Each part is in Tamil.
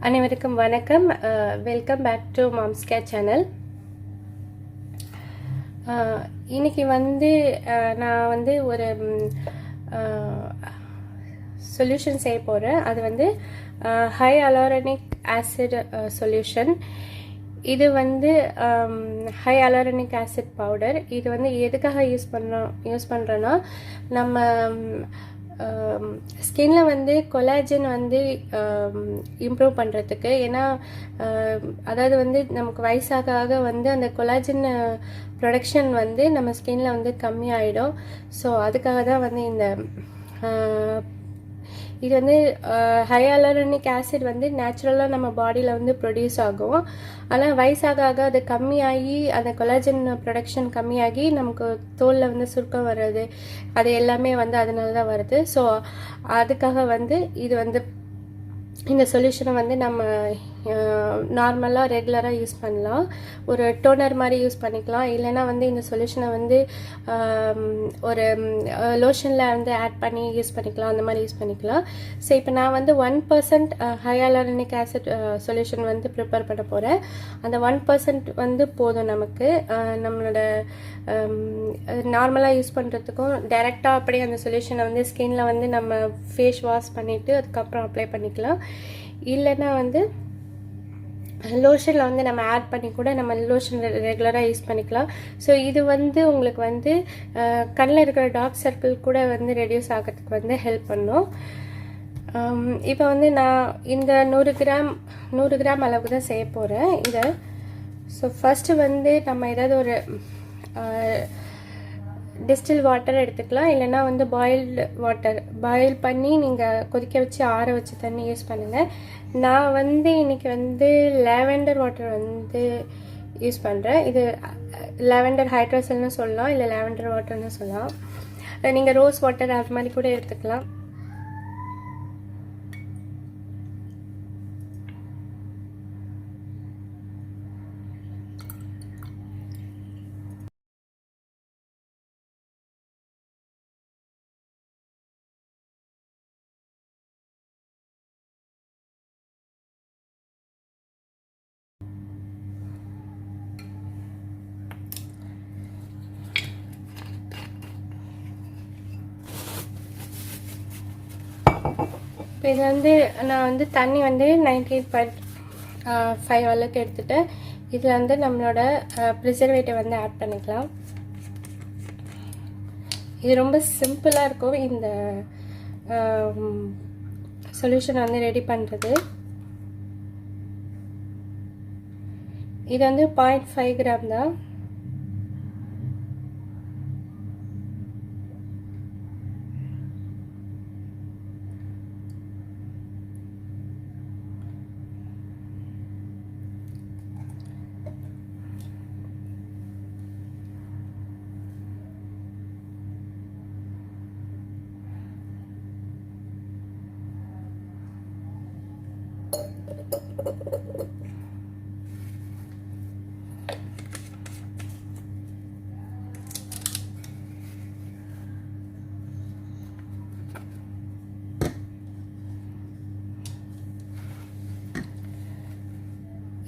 அனைவருக்கும் வணக்கம். Welcome back to Mom's Care channel. இன்னைக்கு நான் ஒரு சொல்யூஷன் செய்ய போகிறேன். அது ஹையாலுரோனிக் ஆசிட் சொல்யூஷன். இது ஹையாலுரோனிக் ஆசிட் பவுடர். இது எதுக்காக யூஸ் பண்ணுறோன்னா, நம்ம ஸ்கின்ல கொலாஜன் இம்ப்ரூவ் பண்ணுறதுக்கு. ஏன்னா அதாவது நமக்கு வயசாக ஆக அந்த கொலாஜன் ப்ரொடக்ஷன் நம்ம ஸ்கின்ல கம்மியாயிடும். ஸோ அதுக்காக தான் இந்த இது ஹையாலுரோனிக் ஆசிட் நேச்சுரலாக நம்ம பாடியில் ப்ரொடியூஸ் ஆகும். ஆனால் வயசாக ஆக அது கம்மியாகி, அந்த கொலாஜன் ப்ரொடக்ஷன் கம்மியாகி நமக்கு தோலில் சுருக்கம் வர்றது, அது எல்லாமே அதனால தான் வருது. ஸோ அதுக்காக இது இந்த சொல்யூஷனை நம்ம நார்மலாக ரெகுலராக யூஸ் பண்ணலாம். ஒரு டோனர் மாதிரி யூஸ் பண்ணிக்கலாம். இல்லைனா இந்த சொல்யூஷனை ஒரு லோஷனில் ஆட் பண்ணி யூஸ் பண்ணிக்கலாம். அந்த மாதிரி யூஸ் பண்ணிக்கலாம். ஸோ இப்போ நான் 1% ஹையாலுரோனிக் ஆசிட் சொல்யூஷன் ப்ரிப்பேர் பண்ண போகிறேன். அந்த 1% போதும் நமக்கு. நம்மளோட நார்மலாக யூஸ் பண்ணுறதுக்கும் டைரெக்டாக அப்படியே அந்த சொல்யூஷனை ஸ்கின்ல நம்ம ஃபேஸ் வாஷ் பண்ணிவிட்டு அதுக்கப்புறம் அப்ளை பண்ணிக்கலாம். இல்லைன்னா லோஷனில் நம்ம ஆட் பண்ணி கூட நம்ம லோஷன் ரெகுலராக யூஸ் பண்ணிக்கலாம். ஸோ இது உங்களுக்கு கண்ணில் இருக்கிற டார்க் சர்க்கிள் கூட ரெடியூஸ் ஆகிறதுக்கு ஹெல்ப் பண்ணும். இப்போ நான் இந்த 100 கிராம் அளவுக்கு தான் செய்ய போகிறேன் இதை. ஸோ ஃபஸ்ட்டு நம்ம ஏதாவது ஒரு டிஸ்டில் வாட்டர் எடுத்துக்கலாம். இல்லைனா பாயில்டு வாட்டர் பாயில் பண்ணி நீங்கள் கொதிக்க வச்சு ஆற வச்சு தண்ணி யூஸ் பண்ணுங்கள். நான் இன்னைக்கு லாவெண்டர் வாட்டர் யூஸ் பண்ணுறேன். இது லாவெண்டர் ஹைட்ரோசல்னு சொல்லலாம், இல்லை லாவெண்டர் வாட்டர்னு சொல்லலாம். நீங்கள் ரோஸ் வாட்டர் அது மாதிரி கூட எடுத்துக்கலாம். இப்போ இது நான் தண்ணி 98.5 அளவுக்கு எடுத்துகிட்டு இதில் நம்மளோட ப்ரிசர்வேட்டிவ் ஆட் பண்ணிக்கலாம். இது ரொம்ப சிம்பிளாக இருக்கும் இந்த சொல்யூஷன் ரெடி பண்ணுறது. இது 0.5 கிராம் தான்.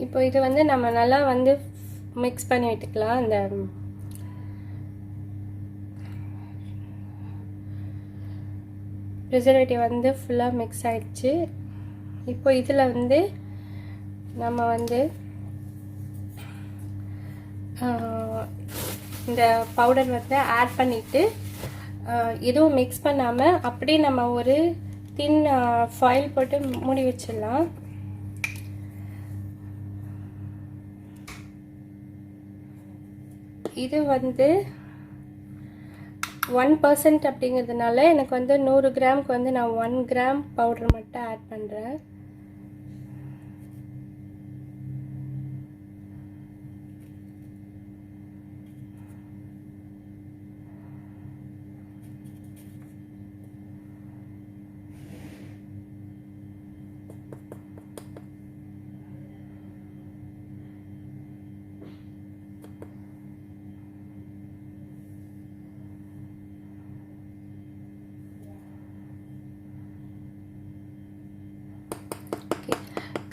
இப்போ இது நம்ம நல்லா மிக்ஸ் பண்ணி விட்டுக்கலாம். அந்த ப்ரிசர்வேட்டிவ் ஃபுல்லாக மிக்ஸ் ஆயிடுச்சு. இப்போ இதில் நம்ம இந்த பவுடர் ஆட் பண்ணிவிட்டு எதுவும் மிக்ஸ் பண்ணாமல் அப்படியே நம்ம ஒரு தின் ஃபாயில் போட்டு மூடி வச்சிடலாம். இது 1% அப்படிங்கிறதுனால எனக்கு 100 கிராமுக்கு நான் 1 கிராம் பவுடர் மட்டும் ஆட் பண்ணுறேன்.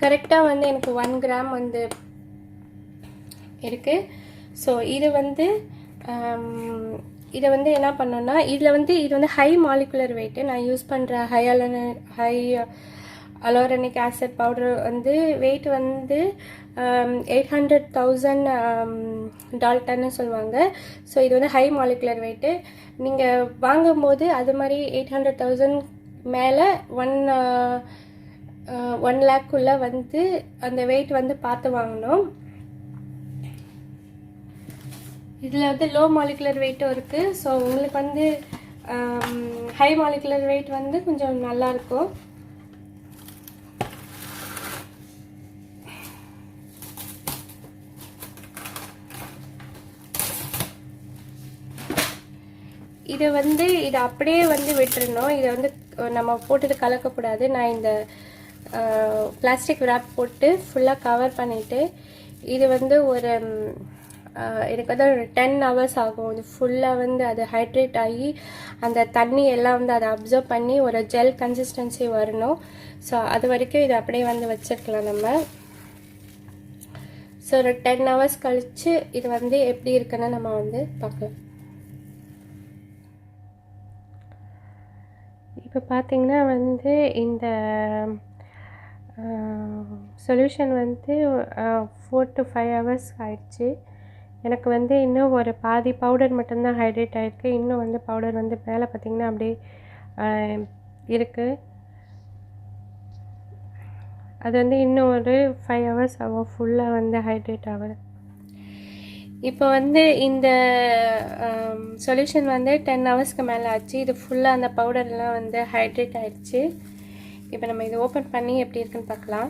கரெக்டாக வந்து எனக்கு 1 கிராம் வந்து இருக்குது. ஸோ இது வந்து இதை வந்து என்ன பண்ணோன்னா இது வந்து ஹை மாலிகுலர் வெயிட்டு. நான் யூஸ் பண்ணுற ஹையாலுரோனிக் ஆசிட் பவுடர் வந்து வெயிட் வந்து 800,000 டால்டன்னு சொல்லுவாங்க. ஸோ இது வந்து ஹை மாலிகுலர் வெயிட்டு. நீங்கள் வாங்கும்போது அது மாதிரி 800,000 மேலே 1 லேக்குள்ளே வந்து அந்த வெயிட் வந்து பார்த்து வாங்கணும். இதில் வந்து லோ மாலிகுலர் வெயிட்டும் இருக்குது. ஸோ உங்களுக்கு வந்து ஹை மாலிகுலர் வெயிட் வந்து கொஞ்சம் நல்லாயிருக்கும். இதை அப்படியே வந்து விட்டுறணும். இதை வந்து நம்ம போட்டுட்டு கலக்கக்கூடாது. நான் இந்த பிளாஸ்டிக் ரேப் போட்டு ஃபுல்லாக கவர் பண்ணிவிட்டு இது வந்து எனக்கு வந்து ஒரு 10 hours ஆகும். இது ஃபுல்லாக வந்து அது ஹைட்ரேட் ஆகி அந்த தண்ணி எல்லாம் வந்து அதை அப்சர்வ் பண்ணி ஒரு ஜெல் கன்சிஸ்டன்சி வரணும். ஸோ அது வரைக்கும் இதை அப்படியே வந்து வச்சிருக்கலாம் நம்ம. ஸோ ஒரு 10 hours கழித்து இது வந்து எப்படி இருக்குன்னு நம்ம வந்து பார்க்கலாம். இப்போ பார்த்தீங்கன்னா வந்து இந்த சொல்யூஷன் வந்து 4 to 5 hours ஆயிடுச்சு. எனக்கு வந்து இன்னும் ஒரு பாதி பவுடர் மட்டும்தான் ஹைட்ரேட் ஆகிருக்கு. இன்னும் வந்து பவுடர் வந்து மேலே பார்த்திங்கன்னா அப்படியே இருக்குது. அது வந்து இன்னும் ஒரு 5 hours ஆகும் ஃபுல்லாக வந்து ஹைட்ரேட் ஆகுது. இப்போ வந்து இந்த சொல்யூஷன் வந்து 10 hours மேலே ஆச்சு. இது ஃபுல்லாக அந்த பவுடர்லாம் வந்து ஹைட்ரேட் ஆகிடுச்சு. இப்போ நம்ம இதை ஓப்பன் பண்ணி எப்படி இருக்குன்னு பார்க்கலாம்.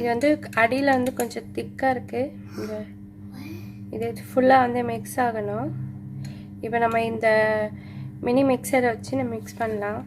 இது வந்து அடியில் வந்து கொஞ்சம் திக்காக இருக்குது. இது ஃபுல்லாக வந்து மிக்ஸ் ஆகணும். இப்போ நம்ம இந்த மினி மிக்சரை வச்சு நம்ம மிக்ஸ் பண்ணலாம்.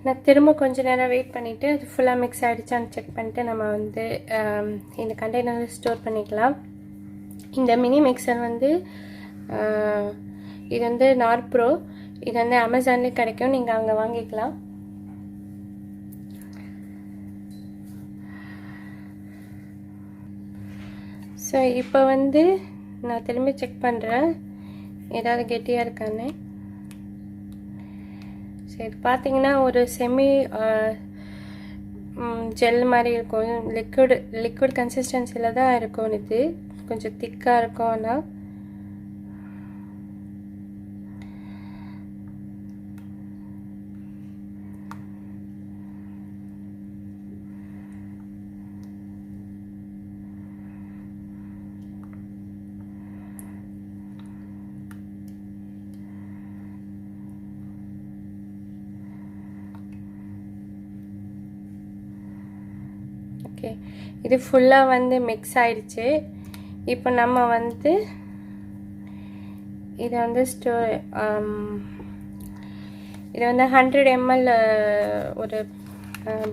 நான் திரும்ப கொஞ்சம் நேரம் வெயிட் பண்ணிவிட்டு அது ஃபுல்லாக மிக்ஸ் ஆகிடுச்சான்னு செக் பண்ணிட்டு நம்ம வந்து இந்த கண்டெய்னரில் ஸ்டோர் பண்ணிக்கலாம். இந்த மினி மிக்சர் வந்து இது வந்து நார்ப்ரோ. இது வந்து அமேசான்லேயே கிடைக்கும், நீங்கள் அங்கே வாங்கிக்கலாம். ஸோ இப்போ வந்து நான் திரும்பி செக் பண்ணுறேன் ஏதாவது கெட்டியாக இருக்கான்னு. சரி, பார்த்தீங்கன்னா ஒரு செமி ஜெல் மாதிரி இருக்கும். லிக்விட் கன்சிஸ்டன்சியில் தான் இருக்கும். இது கொஞ்சம் திக்காக இருக்கும். ஆனால் ஓகே, இது ஃபுல்லாக வந்து மிக்ஸ் ஆயிடுச்சு. இப்போ நம்ம வந்து இதை வந்து இது வந்து 100 ml ஒரு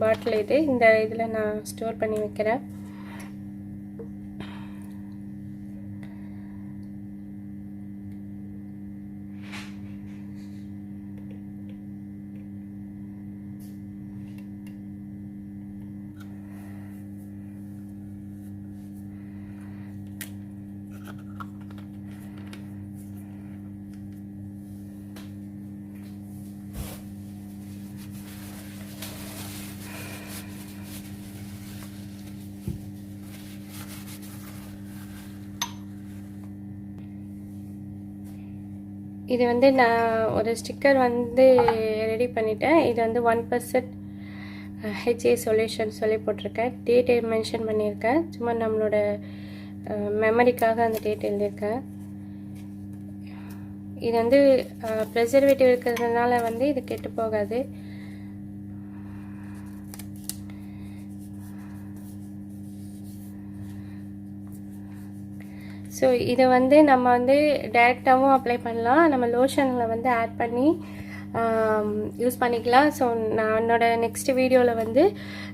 பாட்டில். இந்த இதில் நான் ஸ்டோர் பண்ணி வைக்கிறேன். இது வந்து நான் ஒரு ஸ்டிக்கர் வந்து ரெடி பண்ணிட்டேன். இது வந்து 1% HA சொல்யூஷன் சொல்லி போட்டிருக்கேன். டேட் மென்ஷன் பண்ணியிருக்கேன். சும்மா நம்மளோட மெமரிக்காக அந்த டேட் எழுதியிருக்கேன். இது வந்து ப்ரெசர்வேட்டிவ் இருக்கிறதுனால வந்து இது கெட்டு போகாது. ஸோ இதை வந்து நம்ம வந்து டைரெக்டாகவும் அப்ளை பண்ணலாம், நம்ம லோஷனில் வந்து ஆட் பண்ணி யூஸ் பண்ணிக்கலாம். ஸோ நான் என்னோட நெக்ஸ்ட் வீடியோவில் வந்து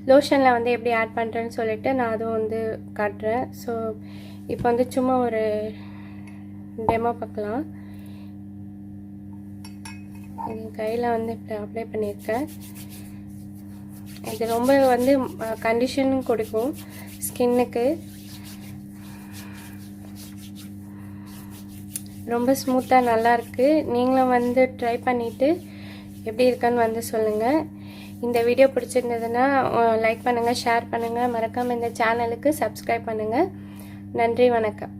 லோஷனில் வந்து எப்படி ஆட் பண்ணுறேன்னு சொல்லிவிட்டு நான் அதுவும் வந்து காட்டுறேன். ஸோ இப்போ வந்து சும்மா ஒரு டெமோ பார்க்கலாம். என் கையில் வந்து இப்போ அப்ளை பண்ணியிருக்கேன். இது ரொம்ப வந்து கண்டிஷனும் கொடுக்கும் ஸ்கின்னுக்கு. ரொம்ப ஸ்மூத்தாக நல்லாயிருக்கு. நீங்களும் வந்து ட்ரை பண்ணிவிட்டு எப்படி இருக்குன்னு வந்து சொல்லுங்கள். இந்த வீடியோ பிடிச்சிருந்ததுன்னா லைக் பண்ணுங்கள், ஷேர் பண்ணுங்கள், மறக்காமல் இந்த சேனலுக்கு சப்ஸ்கிரைப் பண்ணுங்கள். நன்றி, வணக்கம்.